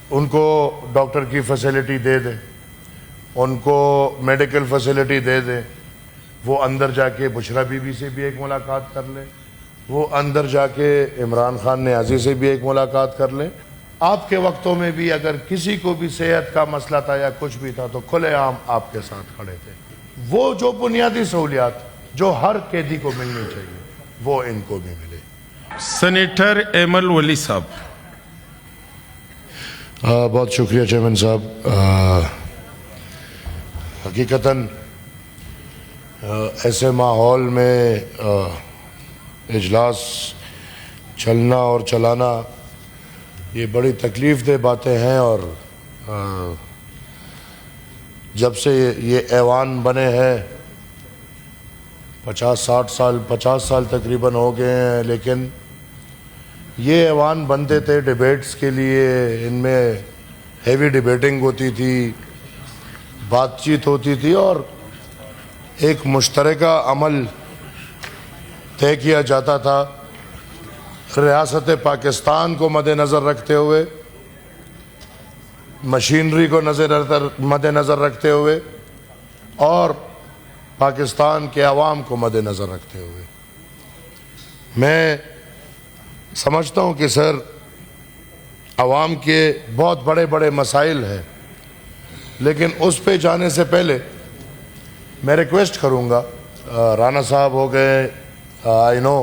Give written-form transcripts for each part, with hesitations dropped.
ان کو ڈاکٹر کی فیسلٹی دے دیں، ان کو میڈیکل فیسلٹی دے دیں، وہ اندر جا کے بشرا بی بی سے بھی ایک ملاقات کر لیں، وہ اندر جا کے عمران خان نیازی سے بھی ایک ملاقات کر لیں۔ آپ کے وقتوں میں بھی اگر کسی کو بھی صحت کا مسئلہ تھا یا کچھ بھی تھا تو کھلے عام آپ کے ساتھ کھڑے تھے۔ وہ جو بنیادی سہولیات جو ہر قیدی کو ملنی چاہیے وہ ان کو بھی ملے۔ سینیٹر ایمل ولی صاحب۔ بہت شکریہ چیئرمین صاحب۔ حقیقتاً ایسے ماحول میں اجلاس چلنا اور چلانا یہ بڑی تکلیف دہ باتیں ہیں، اور جب سے یہ ایوان بنے ہیں 50 سال تقریباً ہو گئے ہیں، لیکن یہ ایوان بنتے تھے ڈیبیٹس کے لیے، ان میں ہیوی ڈیبیٹنگ ہوتی تھی، بات چیت ہوتی تھی، اور ایک مشترکہ عمل طے کیا جاتا تھا ریاست پاکستان کو مد نظر رکھتے ہوئے، مشینری کو مد نظر رکھتے ہوئے، اور پاکستان کے عوام کو مد نظر رکھتے ہوئے۔ میں سمجھتا ہوں کہ سر عوام کے بہت بڑے بڑے مسائل ہیں، لیکن اس پہ جانے سے پہلے میں ریکویسٹ کروں گا، رانا صاحب ہو گئے، آئی نو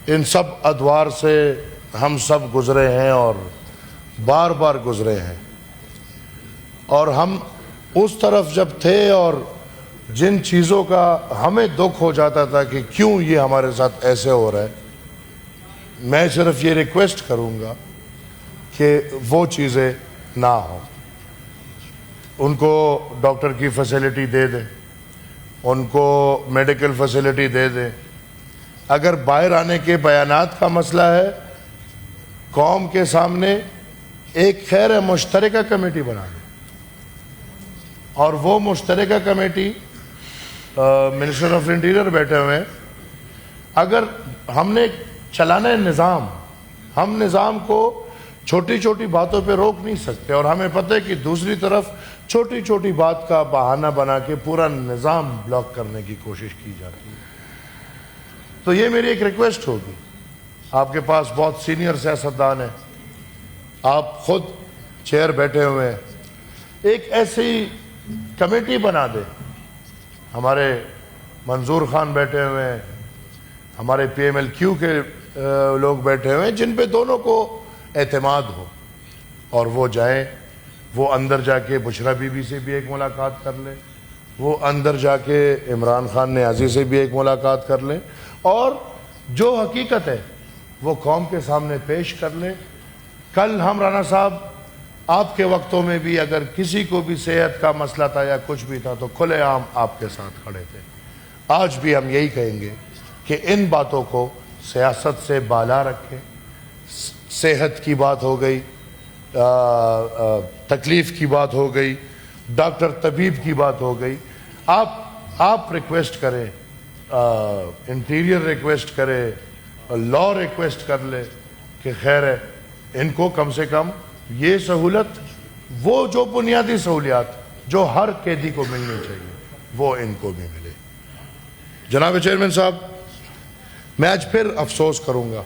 ان سب ادوار سے ہم سب گزرے ہیں اور بار بار گزرے ہیں، اور ہم اس طرف جب تھے اور جن چیزوں کا ہمیں دکھ ہو جاتا تھا کہ کیوں یہ ہمارے ساتھ ایسے ہو رہا ہے، میں صرف یہ ریکویسٹ کروں گا کہ وہ چیزیں نہ ہوں۔ ان کو ڈاکٹر کی فیسلٹی دے دیں، ان کو میڈیکل فیسلٹی دے دیں۔ اگر باہر آنے کے بیانات کا مسئلہ ہے، قوم کے سامنے ایک خیر مشترکہ کمیٹی بنا دیں، اور وہ مشترکہ کمیٹی منسٹر آف انٹیریئر بیٹھے ہوئے ہیں۔ اگر ہم نے چلانا ہے نظام، ہم نظام کو چھوٹی چھوٹی باتوں پہ روک نہیں سکتے، اور ہمیں پتہ ہے کہ دوسری طرف چھوٹی چھوٹی بات کا بہانہ بنا کے پورا نظام بلاک کرنے کی کوشش کی جاتی ہے۔ تو یہ میری ایک ریکویسٹ ہوگی، آپ کے پاس بہت سینئر سیاستدان ہیں، آپ خود چیئر بیٹھے ہوئے ہیں، ایک ایسی کمیٹی بنا دیں۔ ہمارے منظور خان بیٹھے ہوئے ہیں، ہمارے پی ایم ایل کیو کے لوگ بیٹھے ہوئے ہیں، جن پہ دونوں کو اعتماد ہو، اور وہ جائیں، وہ اندر جا کے بشرا بی بی سے بھی ایک ملاقات کر لیں، وہ اندر جا کے عمران خان نیازی سے بھی ایک ملاقات کر لیں، اور جو حقیقت ہے وہ قوم کے سامنے پیش کر لیں۔ کل ہم رانا صاحب آپ کے وقتوں میں بھی اگر کسی کو بھی صحت کا مسئلہ تھا یا کچھ بھی تھا تو کھلے عام آپ کے ساتھ کھڑے تھے۔ آج بھی ہم یہی کہیں گے کہ ان باتوں کو سیاست سے بالا رکھیں۔ صحت کی بات ہو گئی، تکلیف کی بات ہو گئی، ڈاکٹر طبیب کی بات ہو گئی، آپ ریکویسٹ کریں، انٹیریئر ریکویسٹ کرے، لا ریکویسٹ کر لے کہ خیر ہے، ان کو کم سے کم یہ سہولت، وہ جو بنیادی سہولیات جو ہر قیدی کو ملنی چاہیے وہ ان کو بھی ملے۔ جناب چیئرمین صاحب، میں آج پھر افسوس کروں گا،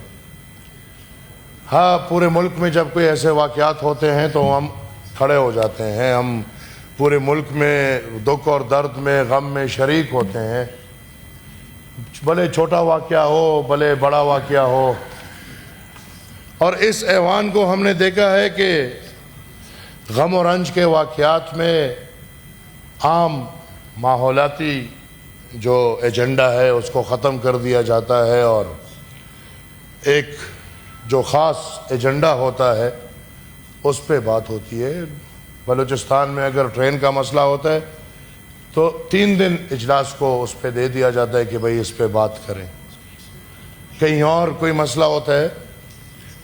ہاں پورے ملک میں جب کوئی ایسے واقعات ہوتے ہیں تو ہم کھڑے ہو جاتے ہیں، ہم پورے ملک میں دکھ اور درد میں غم میں شریک ہوتے ہیں، بھلے چھوٹا واقعہ ہو بھلے بڑا واقعہ ہو۔ اور اس ایوان کو ہم نے دیکھا ہے کہ غم و رنج کے واقعات میں عام ماحولیاتی جو ایجنڈا ہے اس کو ختم کر دیا جاتا ہے، اور ایک جو خاص ایجنڈا ہوتا ہے اس پہ بات ہوتی ہے۔ بلوچستان میں اگر ٹرین کا مسئلہ ہوتا ہے تو 3 دن اجلاس کو اس پہ دے دیا جاتا ہے کہ بھئی اس پہ بات کریں۔ کہیں اور کوئی مسئلہ ہوتا ہے،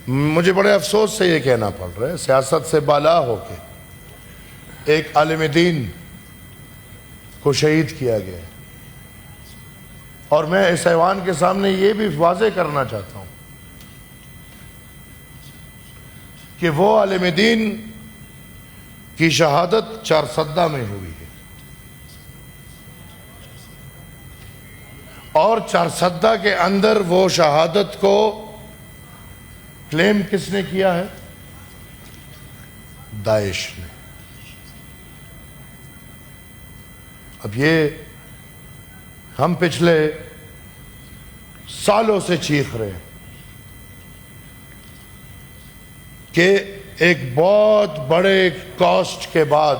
مجھے بڑے افسوس سے یہ کہنا پڑ رہا ہے، سیاست سے بالا ہو کے ایک عالم دین کو شہید کیا گیا ہے، اور میں اس ایوان کے سامنے یہ بھی واضح کرنا چاہتا ہوں کہ وہ عالم دین کی شہادت چارسدہ میں ہوئی ہے، اور چارسدہ کے اندر وہ شہادت کو کلیم کس نے کیا ہے؟ داعش نے۔ اب یہ ہم پچھلے سالوں سے چیخ رہے ہیں کہ ایک بہت بڑے کاسٹ کے بعد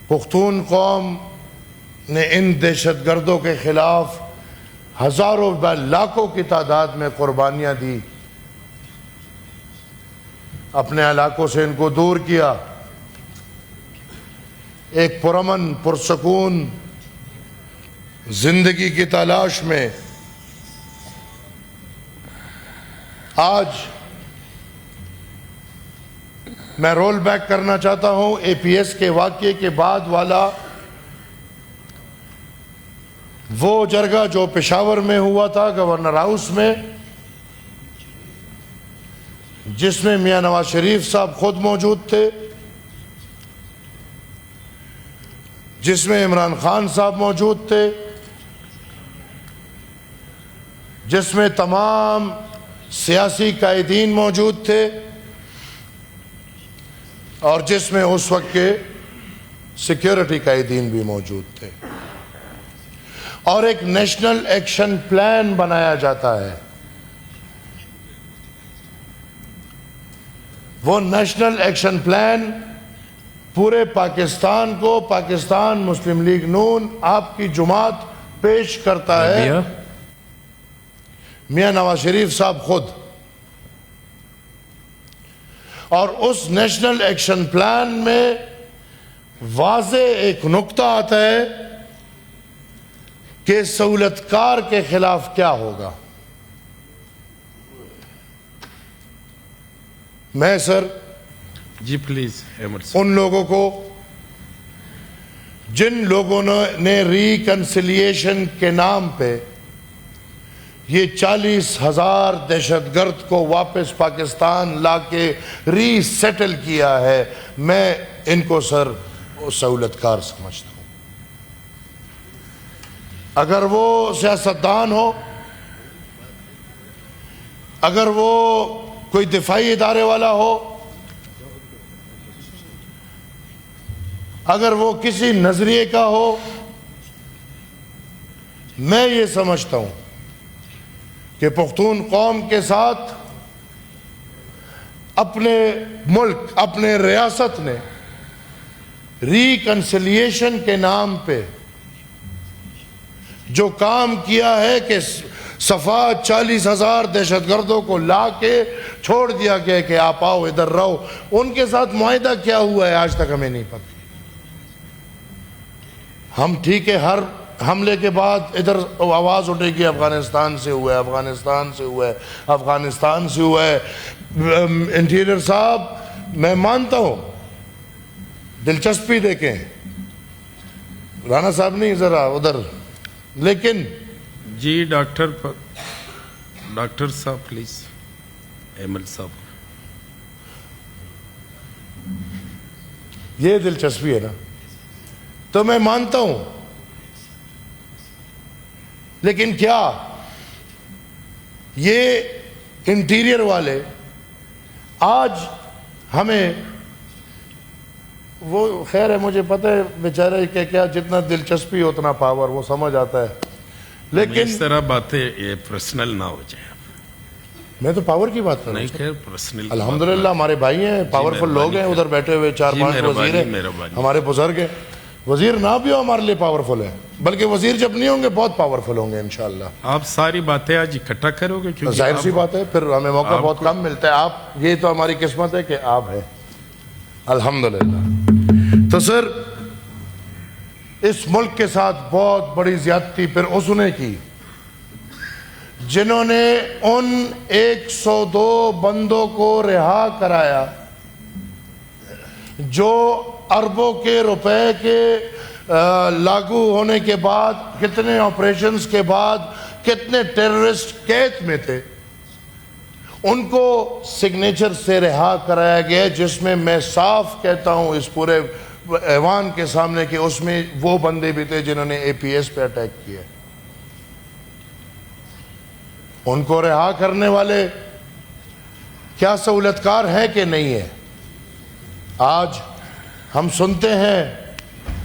پختون قوم نے ان دہشت گردوں کے خلاف ہزاروں لاکھوں کی تعداد میں قربانیاں دی، اپنے علاقوں سے ان کو دور کیا، ایک پرامن پرسکون زندگی کی تلاش میں آج میں رول بیک کرنا چاہتا ہوں اے پی ایس کے واقعے کے بعد والا وہ جرگہ جو پشاور میں ہوا تھا گورنر ہاؤس میں، جس میں میاں نواز شریف صاحب خود موجود تھے، جس میں عمران خان صاحب موجود تھے، جس میں تمام سیاسی قائدین موجود تھے، اور جس میں اس وقت کے سیکیورٹی قائدین بھی موجود تھے، اور ایک نیشنل ایکشن پلان بنایا جاتا ہے۔ وہ نیشنل ایکشن پلان پورے پاکستان کو پاکستان مسلم لیگ نون آپ کی جماعت پیش کرتا ہے، میاں نواز شریف صاحب خود، اور اس نیشنل ایکشن پلان میں واضح ایک نقطہ آتا ہے کہ سہولت کار کے خلاف کیا ہوگا۔ میں سر جی پلیز احمد صاحب۔ ان لوگوں کو، جن لوگوں نے ریکنسیلیشن کے نام پہ یہ 40,000 دہشت گرد کو واپس پاکستان لا کے ری سیٹل کیا ہے، میں ان کو سر سہولت کار سمجھتا ہوں۔ اگر وہ سیاستدان ہو، اگر وہ کوئی دفاعی ادارے والا ہو، اگر وہ کسی نظریے کا ہو، میں یہ سمجھتا ہوں کہ پختون قوم کے ساتھ اپنے ملک، اپنے ریاست نے ریکنسیلیشن کے نام پہ جو کام کیا ہے کہ صفا 40,000 دہشت گردوں کو لا کے چھوڑ دیا گیا کہ آپ آؤ ادھر رہو، ان کے ساتھ معاہدہ کیا ہوا ہے آج تک ہمیں نہیں پتہ۔ ہم ٹھیک ہے ہر حملے کے بعد ادھر آواز اٹھے گی افغانستان سے ہوا ہے، افغانستان سے ہوا ہے، افغانستان سے ہوا ہے۔ انٹیریئر صاحب میں مانتا ہوں، دلچسپی دیکھیں، رانا صاحب نہیں ذرا ادھر، لیکن جی ڈاکٹر صاحب پلیز، احمد صاحب۔ یہ دلچسپی ہے نا، تو میں مانتا ہوں، لیکن کیا یہ انٹیریئر والے آج ہمیں، وہ خیر ہے مجھے پتہ ہے بیچارے کہ کیا جتنا دلچسپی اتنا پاور، وہ سمجھ آتا ہے، لیکن اس طرح باتیں یہ پرسنل نہ ہو جائے۔ میں تو پاور کی بات کر رہا نہیں ہوں۔ خیر پرسنل، الحمدللہ ہمارے بھائی ہیں، پاورفل لوگ ہیں ادھر بیٹھے ہوئے، 4-5 وزیر ہیں، ہمارے بزرگ ہیں۔ وزیر نہ بھی ہو ہمارے لیے پاورفل ہے، بلکہ وزیر جب نہیں ہوں گے بہت پاورفل ہوں گے انشاءاللہ۔ آپ ساری باتیں آج اکٹھا کرو گے کیونکہ ظاہر سی بات ہے، پھر ہمیں موقع بہت کم ملتا ہے۔ آپ، یہ تو ہماری قسمت ہے کہ آپ ہیں، الحمدللہ۔ تو سر اس ملک کے ساتھ بہت بڑی زیادتی پھر اس نے کی جنہوں نے ان 102 بندوں کو رہا کرایا جو اربوں کے روپے کے لاگو ہونے کے بعد، کتنے آپریشنز کے بعد، کتنے ٹیررسٹ قید میں تھے، ان کو سگنیچر سے رہا کرایا گیا، جس میں میں صاف کہتا ہوں اس پورے ایوان کے سامنے کہ اس میں وہ بندے بھی تھے جنہوں نے اے پی ایس پہ اٹیک کیا۔ ان کو رہا کرنے والے کیا سہولتکار ہیں کہ نہیں ہے؟ آج ہم سنتے ہیں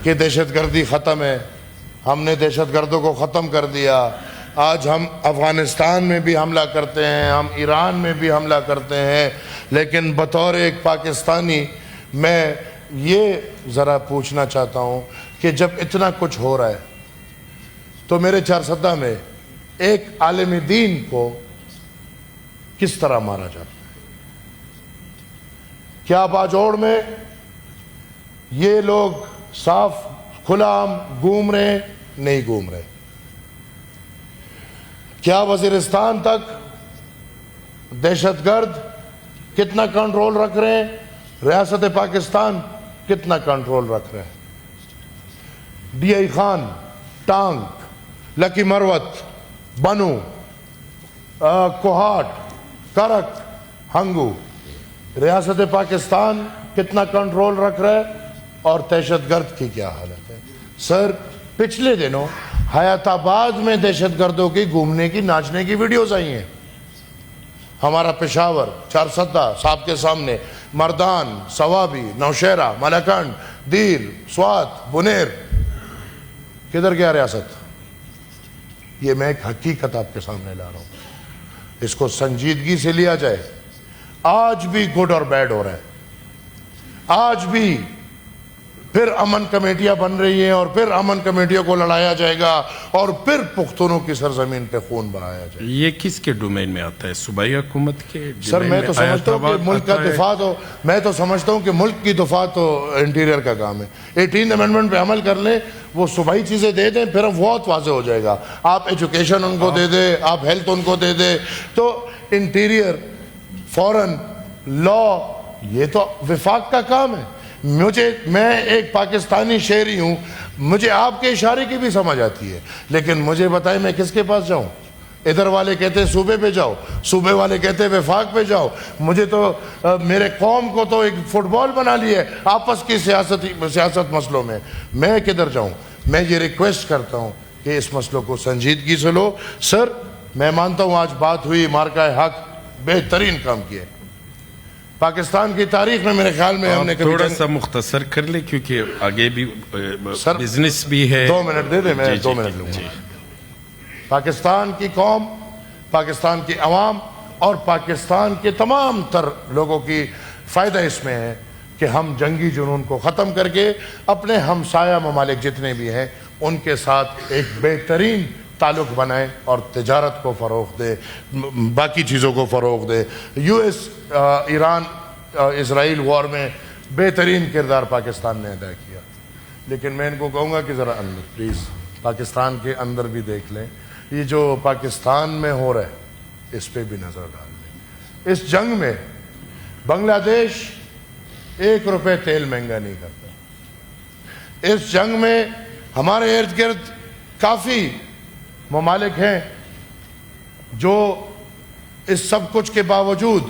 کہ دہشت گردی ختم ہے، ہم نے دہشت گردوں کو ختم کر دیا۔ آج ہم افغانستان میں بھی حملہ کرتے ہیں، ہم ایران میں بھی حملہ کرتے ہیں، لیکن بطور ایک پاکستانی میں یہ ذرا پوچھنا چاہتا ہوں کہ جب اتنا کچھ ہو رہا ہے تو میرے چارسدہ میں ایک عالم دین کو کس طرح مارا جاتا ہے؟ کیا باجوڑ میں یہ لوگ صاف کھلا عام گھوم رہے ہیں؟ نہیں گھوم رہے۔ کیا وزیرستان تک دہشت گرد کتنا کنٹرول رکھ رہے ہیں؟ ریاست پاکستان کتنا کنٹرول رکھ رہے ہیں؟ ڈی آئی خان، ٹانک، لکی مروت، بنو، کوہاٹ، کرک، ہنگو، ریاست پاکستان کتنا کنٹرول رکھ رہا ہے اور دہشت گرد کی کیا حالت ہے؟ سر، پچھلے دنوں حیات آباد میں دہشت گردوں کی گھومنے کی ناچنے کی ویڈیوز آئی ہیں۔ ہمارا پشاور، چارسدہ صاحب کے سامنے، مردان، سوابی، نوشہرہ، ملکنڈ، دیر، سوات، بنیر، کدھر گیا ریاست؟ یہ میں ایک حقیقت آپ کے سامنے لا رہا ہوں، اس کو سنجیدگی سے لیا جائے۔ آج بھی گڈ اور بیڈ ہو رہا ہے، آج بھی پھر امن کمیٹیاں بن رہی ہیں اور پھر امن کمیٹیوں کو لڑایا جائے گا اور پھر پختونوں کی سرزمین پہ خون بہایا جائے گا۔ یہ کس کے ڈومین میں آتا ہے؟ صوبائی حکومت کے؟ سر میں تو سمجھتا ہوں کہ ملک کا دفاع تو میں تو سمجھتا ہوں کہ ملک کی دفاع تو انٹیریئر کا کام ہے۔ 18 امینڈمنٹ پہ عمل کر لیں، وہ صوبائی چیزیں دے دیں، پھر بہت واضح ہو جائے گا۔ آپ ایجوکیشن ان کو دے دیں، آپ ہیلتھ ان کو دے دیں، تو انٹیریئر، فورن، لا، یہ تو وفاق کا کام ہے۔ میں ایک پاکستانی شہری ہوں، مجھے آپ کے اشارے کی بھی سمجھ آتی ہے، لیکن مجھے بتائیں میں کس کے پاس جاؤں؟ ادھر والے کہتے ہیں صوبے پہ جاؤ، صوبے والے کہتے ہیں وفاق پہ جاؤ۔ مجھے تو میرے قوم کو تو ایک فٹ بال بنا لی ہے آپس کی سیاست مسئلوں میں، میں کدھر جاؤں؟ میں یہ ریکویسٹ کرتا ہوں کہ اس مسئلوں کو سنجیدگی سے لو۔ سر، میں مانتا ہوں آج بات ہوئی، مارکہ حق بہترین کام کیا ہے پاکستان کی تاریخ میں۔ میرے خیال میں ہم نے تھوڑا سا مختصر کر لیں کیونکہ آگے بھی بزنس بھی ہے۔ 2 منٹ دے دیں، میں 2 منٹ لوں گا۔ پاکستان کی قوم، پاکستان کی عوام اور پاکستان کے تمام تر لوگوں کی فائدہ اس میں ہے کہ ہم جنگی جنون کو ختم کر کے اپنے ہمسایہ ممالک جتنے بھی ہیں ان کے ساتھ ایک بہترین تعلق بنائیں اور تجارت کو فروغ دے، باقی چیزوں کو فروغ دے۔ یو ایس ایران اسرائیل وار میں بہترین کردار پاکستان نے ادا کیا، لیکن میں ان کو کہوں گا کہ ذرا اندر پلیز پاکستان کے اندر بھی دیکھ لیں، یہ جو پاکستان میں ہو رہا ہے اس پہ بھی نظر ڈال لیں۔ اس جنگ میں بنگلہ دیش 1 روپے تیل مہنگا نہیں کرتا۔ اس جنگ میں ہمارے ارد گرد کافی ممالک ہیں جو اس سب کچھ کے باوجود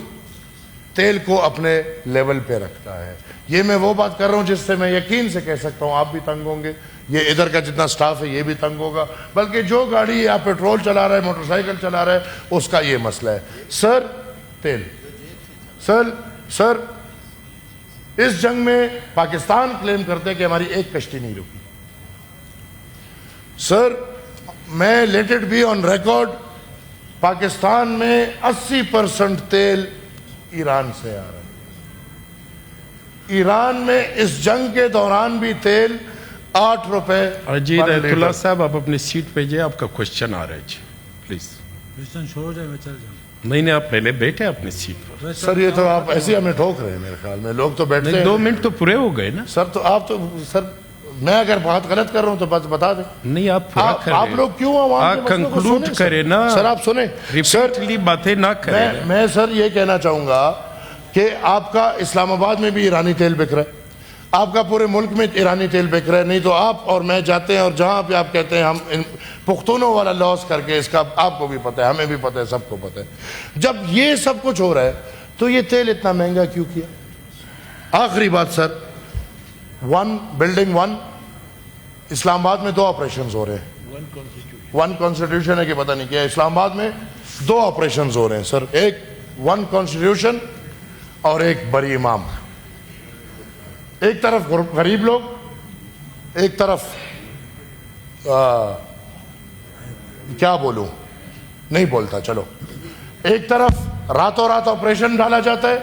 تیل کو اپنے لیول پہ رکھتا ہے۔ یہ میں وہ بات کر رہا ہوں جس سے میں یقین سے کہہ سکتا ہوں آپ بھی تنگ ہوں گے، یہ ادھر کا جتنا سٹاف ہے یہ بھی تنگ ہوگا، بلکہ جو گاڑی یا پیٹرول چلا رہا ہے، موٹر سائیکل چلا رہا ہے، اس کا یہ مسئلہ ہے۔ سر، تیل، سر اس جنگ میں پاکستان کلیم کرتے کہ ہماری ایک کشتی نہیں رکی۔ سر، میں let it be on record, Pakistan میں 80% تیل ایران سے آ رہا ہے۔ ایران میں اس جنگ کے دوران بھی تیل 8 روپے اجیت ایت اللہ صاحب، آپ اپنی سیٹ پہ جائیں، آپ کا کوشچن آ رہا ہے جی، پلیز۔ کوشچن شروع ہو جائے، میں چل جاؤں۔ نہیں، آپ پہلے بیٹھے اپنی سیٹ پر۔ سر یہ تو آپ ایسے ہمیں ٹھوک رہے ہیں، میرے خیال میں لوگ تو بیٹھتے ہیں۔ 2 منٹ تو پورے ہو گئے نا سر، تو آپ تو سر میں اگر بات غلط کر رہا ہوں تو بس بتا دیں۔ نہیں، آپ پورا کریں، آپ لوگ کیوں عوام کے مسئلوں کو کنکلوڈ سنیں؟ کریں نا سر آپ سنیں، ریپیٹلی باتیں نہ کریں۔ میں سر یہ کہنا چاہوں گا کہ آپ کا اسلام آباد میں بھی ایرانی تیل بک رہا ہے، آپ کا پورے ملک میں ایرانی تیل بک رہا ہے, نہیں تو آپ اور میں جاتے ہیں اور جہاں پہ آپ کہتے ہیں ہم ان پختونوں والا لاس کر کے, اس کا آپ کو بھی پتہ ہے, ہمیں بھی پتہ ہے, سب کو پتہ ہے. جب یہ سب کچھ ہو رہا ہے تو یہ تیل اتنا مہنگا کیوں کیا؟ آخری بات سر, بلڈنگ 1 اسلام آباد میں 2 آپریشنز ہو رہے ہیں. 1 کانسٹیٹیوشن ہے کہ پتہ نہیں کیا, اسلام آباد میں 2 آپریشنز ہو رہے ہیں سر. ایک 1 کانسٹیٹیوشن اور ایک بری امام. ایک طرف غریب لوگ, ایک طرف کیا بولوں, نہیں بولتا, چلو, ایک طرف راتوں رات آپریشن ڈالا جاتا ہے,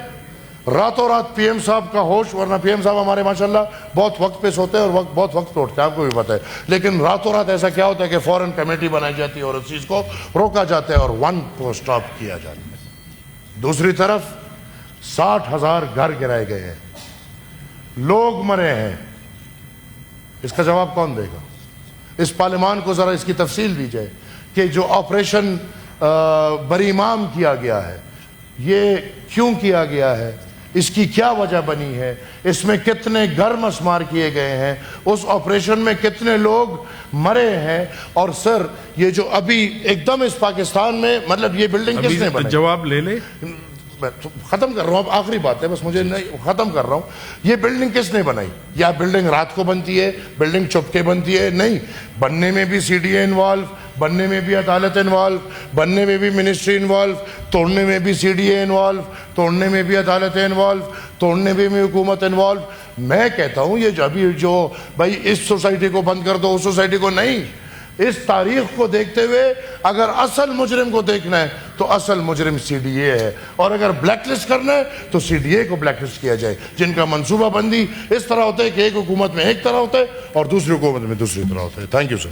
راتوں رات پی ایم صاحب کا ہوش, ورنہ پی ایم صاحب ہمارے ماشاءاللہ بہت وقت پہ سوتے ہیں اور بہت وقت پہ اٹھتے ہیں, آپ کو بھی پتہ ہے, لیکن راتوں رات ایسا کیا ہوتا ہے کہ فوراً کمیٹی بنائی جاتی ہے اور اس چیز کو روکا جاتا ہے اور 1 کو سٹاپ کیا جاتا ہے. دوسری طرف 60,000 گھر گرائے گئے ہیں, لوگ مرے ہیں. اس کا جواب کون دے گا؟ اس پارلیمان کو ذرا اس کی تفصیل دی جائے کہ جو آپریشن بری امام کیا گیا ہے یہ کیوں کیا گیا ہے, اس کی کیا وجہ بنی ہے, اس میں کتنے گھر مسمار کیے گئے ہیں, اس آپریشن میں کتنے لوگ مرے ہیں. اور سر یہ جو ابھی ایک دم اس پاکستان میں, مطلب یہ بلڈنگ کس نے بنائی؟ جواب لے لے, ختم کر رہا ہوں, اب آخری بات ہے بس, مجھے نہیں, ختم کر رہا ہوں. یہ بلڈنگ کس نے بنائی؟ یا بلڈنگ رات کو بنتی ہے, بلڈنگ چپ کے بنتی ہے؟ نہیں, بننے میں بھی سی ڈی اے انوالو, بننے میں بھی عدالت انوالو, بننے میں بھی منسٹری انوالو, توڑنے میں بھی سی ڈی اے انوالو, توڑنے میں بھی عدالت انوالو, توڑنے میں بھی حکومت انوالو. میں کہتا ہوں یہ ابھی جو بھائی اس سوسائٹی کو بند کر دو, اس سوسائٹی کو نہیں. اس تاریخ کو دیکھتے ہوئے اگر اصل مجرم کو دیکھنا ہے تو اصل مجرم سی ڈی اے ہے, اور اگر بلیک لسٹ کرنا ہے تو سی ڈی اے کو بلیک لسٹ کیا جائے, جن کا منصوبہ بندی اس طرح ہوتا ہے کہ ایک حکومت میں ایک طرح ہوتا ہے اور دوسری حکومت میں دوسری طرح ہوتا ہے. Thank you sir.